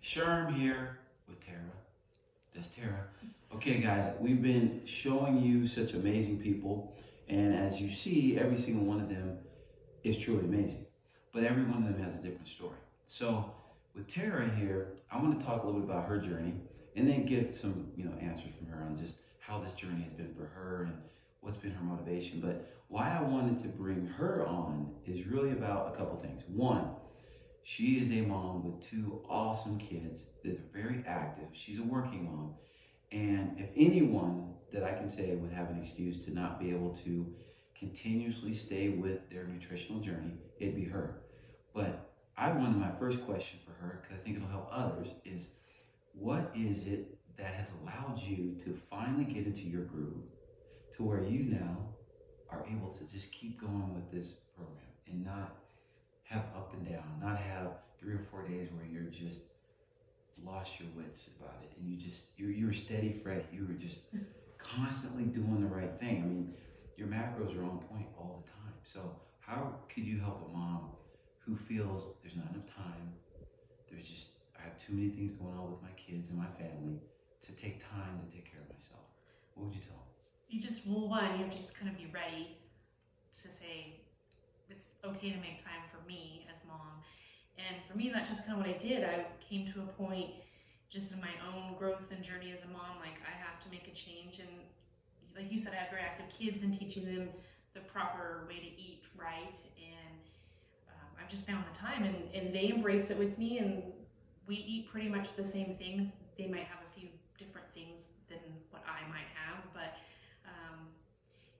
Sherm here with Tara. That's Tara. Okay, guys, we've been showing you such amazing people, and as you see, every single one of them is truly amazing. But every one of them has a different story. So, with Tara here, I want to talk a little bit about her journey, and then get some, answers from her on just how this journey has been for her and what's been her motivation. But why I wanted to bring her on is really about a couple things. One, she is a mom with two awesome kids that are very active. She's a working mom. And if anyone that I can say would have an excuse to not be able to continuously stay with their nutritional journey, it'd be her. But I wanted my first question for her, because I think it'll help others, is what is it that has allowed you to finally get into your groove to where you now are able to just keep going with this program and not have up and down, not have 3 or 4 days where you're just lost your wits about it, and you're steady Freddy. You were just constantly doing the right thing. I mean, your macros are on point all the time. So how could you help a mom who feels there's not enough time? I have too many things going on with my kids and my family to take time to take care of myself. What would you tell them? You have to just kind of be ready to say, it's okay to make time for me as mom. And for me, that's just kind of what I did. I came to a point just in my own growth and journey as a mom, like I have to make a change. And like you said, I have very active kids and teaching them the proper way to eat right. And I've just found the time, and they embrace it with me, and we eat pretty much the same thing. They might have a few different things than what I might have, but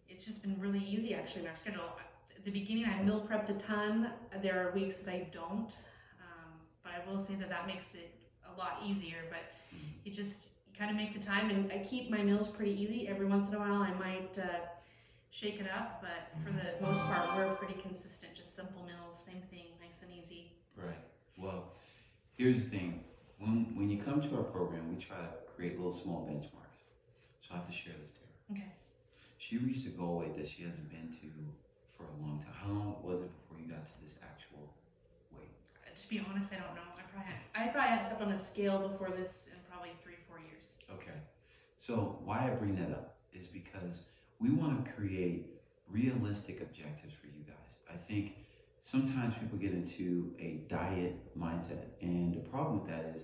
it's just been really easy actually in our schedule. At the beginning, I meal prepped a ton. There are weeks that I don't, but I will say that makes it a lot easier. But you kind of make the time, and I keep my meals pretty easy. Every once in a while, I might shake it up, but for the most part, we're pretty consistent. Just simple meals, same thing, nice and easy. Right. Well, here's the thing. When you come to our program, we try to create little small benchmarks. So I have to share this to her. Okay. She reached a goal weight that she hasn't been to for a long time. How long was it before you got to this actual weight? To be honest, I don't know. I probably had stepped on a scale before this in probably 3-4 years. Okay. So why I bring that up is because we want to create realistic objectives for you guys. I think sometimes people get into a diet mindset, and the problem with that is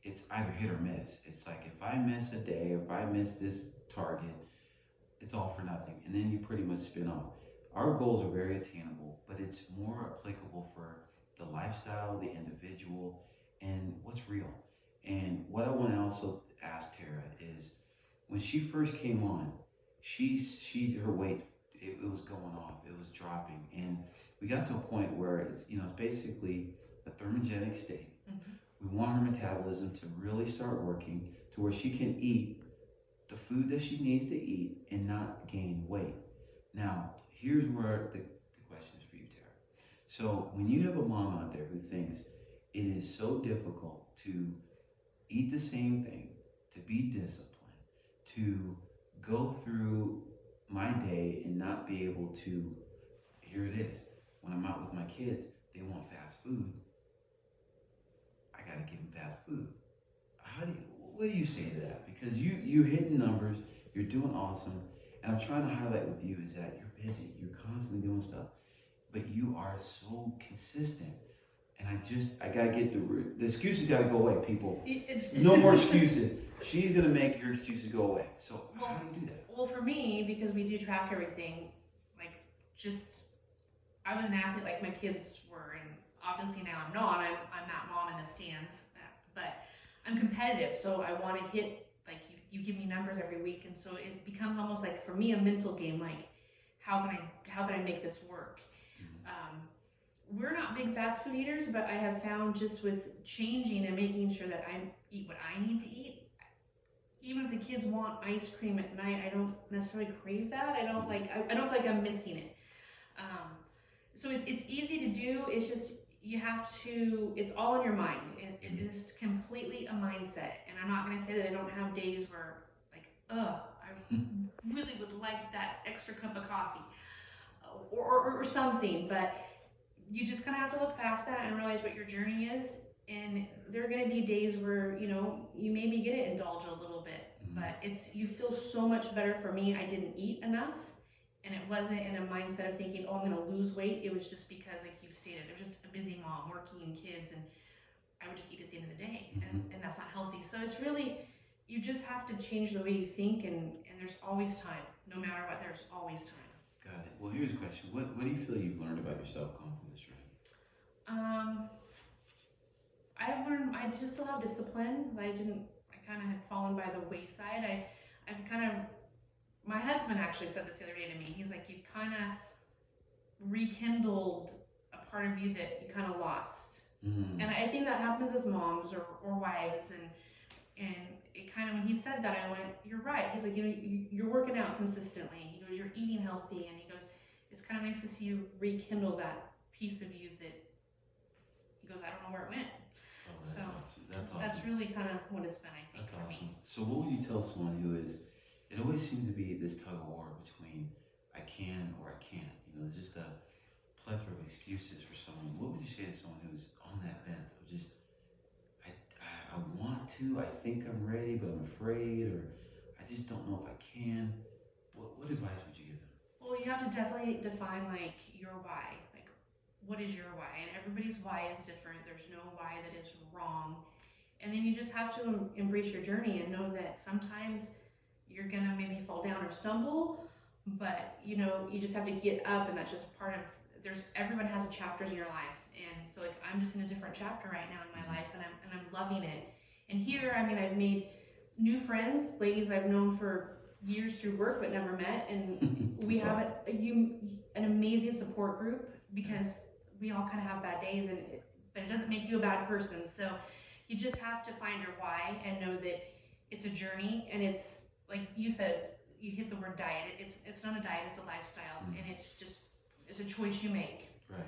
it's either hit or miss. It's like, if I miss a day, or if I miss this target, it's all for nothing, and then you pretty much spin off. Our goals are very attainable, but it's more applicable for the lifestyle, the individual, and what's real. And what I want to also ask Tara is, when she first came on, her weight, it was going off, it was dropping, and we got to a point where it's basically a thermogenic state. Mm-hmm. We want her metabolism to really start working to where she can eat the food that she needs to eat and not gain weight. Now, here's where the question is for you, Tara. So when you have a mom out there who thinks it is so difficult to eat the same thing, to be disciplined, to go through my day and not be able to, here it is, when I'm out with my kids, they want fast food. I gotta give them fast food. What do you say to that? Because you're hitting numbers, you're doing awesome, and I'm trying to highlight with you is that you're busy, you're constantly doing stuff, but you are so consistent. And I gotta get the excuses gotta go away, people. No more excuses. She's gonna make your excuses go away. So how do you do that? Well, for me, because we do track everything, I was an athlete like my kids were, and obviously now I'm not. I'm not mom in the stands, but I'm competitive, so I want to hit, you give me numbers every week, and so it becomes almost like, for me, a mental game, like how can I make this work? We're not big fast food eaters, but I have found just with changing and making sure that I eat what I need to eat, even if the kids want ice cream at night, I don't necessarily crave that. I don't feel like I'm missing it. So it's easy to do. It's just, you have to, it's all in your mind. It is completely a mindset. And I'm not going to say that I don't have days where, I really would like that extra cup of coffee or something. But you just kind of have to look past that and realize what your journey is And there are going to be days where, you know, you maybe get to indulge a little bit, but you feel so much better. For me, I didn't eat enough, and it wasn't in a mindset of thinking, oh, I'm going to lose weight. It was just because, like you've stated, it was just a busy mom working and kids, and I would just eat at the end of the day, and that's not healthy. So it's really, you just have to change the way you think, and there's always time. No matter what, there's always time. Got it. Well, here's a question. What do you feel you've learned about yourself going through this journey? I've learned I just still have discipline. I kind of had fallen by the wayside. I've kind of, my husband actually said this the other day to me. He's like, you've kind of rekindled a part of you that you kind of lost. And I think that happens as moms or wives, and it kind of, when he said that, I went, you're right. He's like, you know, you're working out consistently. He goes, you're eating healthy, and he goes, it's kind of nice to see you rekindle that piece of you that, he goes, I don't know where it went. Oh, that's awesome. That's awesome. That's really kind of what it's been, I think. That's awesome. So what would you tell someone who is, it always seems to be this tug of war between I can or I can't. You know, there's just a plethora of excuses for someone. What would you say to someone who's on that fence of just, I want to, I think I'm ready, but I'm afraid, or I just don't know if I can. What advice would you give them? Well, you have to definitely define like your why. Like, what is your why? And everybody's why is different. There's no why that is wrong. And then you just have to embrace your journey and know that sometimes you're gonna maybe fall down or stumble, but you know, you just have to get up, and that's just part of, everyone has chapters in your lives. And so like, I'm just in a different chapter right now in my life, and I'm loving it. And here, I mean, I've made new friends, ladies I've known for years through work but never met, and we have an amazing support group, because we all kind of have bad days, but it doesn't make you a bad person. So you just have to find your why and know that it's a journey, and it's like you said, you hit the word diet. It's not a diet, it's a lifestyle, and it's a choice you make. Right.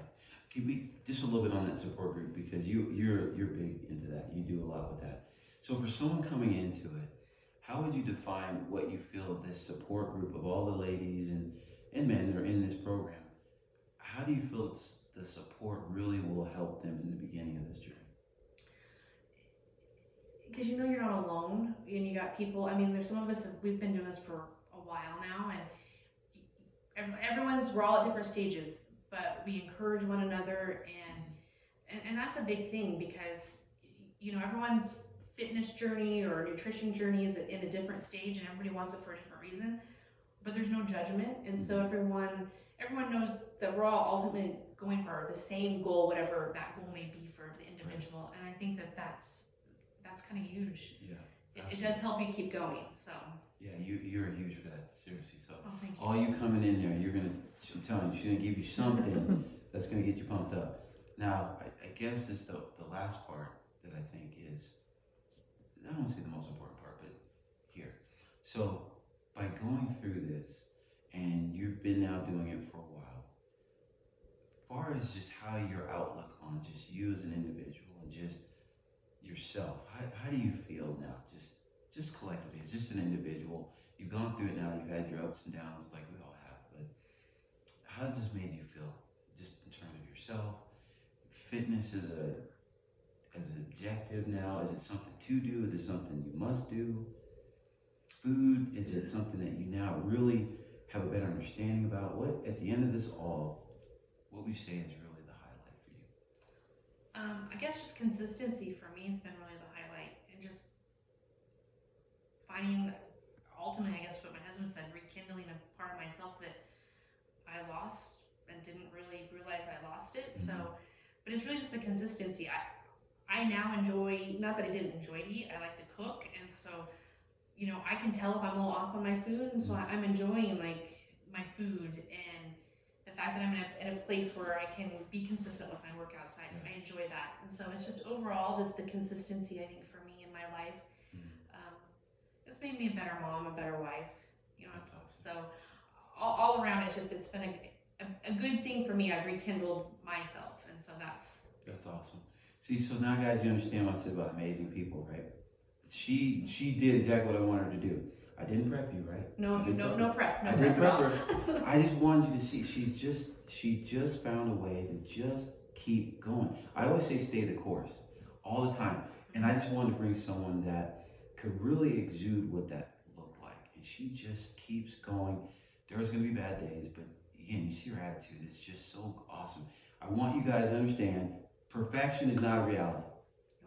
Can we just a little bit on that support group, because you're big into that. You do a lot with that. So for someone coming into it, how would you define what you feel this support group of all the ladies and men that are in this program, how do you feel the support really will help them in the beginning of this journey? Because you know you're not alone, and you got people. I mean, there's some of us, we've been doing this for a while now, and we're all at different stages, but we encourage one another, and that's a big thing, because you know, everyone's fitness journey or nutrition journey is in a different stage, and everybody wants it for a different reason, but there's no judgment. And so everyone knows that we're all ultimately going for the same goal, whatever that goal may be for the individual. Right. And I think that's kind of huge. Yeah, it does help you keep going. So yeah, you're huge for that, seriously. So thank you. All you coming in there, I'm telling you, she's gonna give you something that's gonna get you pumped up. Now, I guess this the last part that I think is, I don't want to say the most important part, but here. So by going through this, and you've been now doing it for a while, far as just how your outlook on just you as an individual and just yourself, how do you feel now, just collectively, as just an individual? You've gone through it now, you've had your ups and downs like we all have, but how has this made you feel, just in terms of yourself? Fitness as an objective now, is it something to do? Is it something you must do? Food, is it something that you now really have a better understanding about? What, at the end of this all, what would you say is really the highlight for you? I guess just consistency for me has been really the highlight, and just finding, ultimately, I guess what my husband said, rekindling a part of myself that I lost and didn't really realize I lost it. So, but it's really just the consistency. I now enjoy, not that I didn't enjoy to eat, I like to cook, and so, you know, I can tell if I'm a little off on my food, and so I'm enjoying like my food, and the fact that I'm in a place where I can be consistent with my work outside. I enjoy that, and so it's just overall just the consistency, I think, for me in my life. It's made me a better mom, a better wife, you know. That's awesome. So all around, it's been a good thing for me. I've rekindled myself, and so that's awesome. See, so now guys, you understand what I said about amazing people, right? She did exactly what I wanted her to do. I didn't prep you, right? No prep. I didn't prep her. I just wanted you to see, she just found a way to just keep going. I always say stay the course. all the time. And I just wanted to bring someone that could really exude what that looked like. And she just keeps going. There's going to be bad days, but again, you see her attitude. It's just so awesome. I want you guys to understand, perfection is not a reality.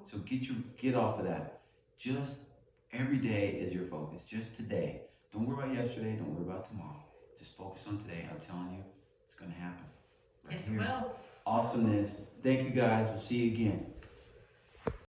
So get off of that. Just every day is your focus. Just today. Don't worry about yesterday. Don't worry about tomorrow. Just focus on today. I'm telling you, it's going to happen. Yes, it will. Awesomeness. Thank you guys. We'll see you again.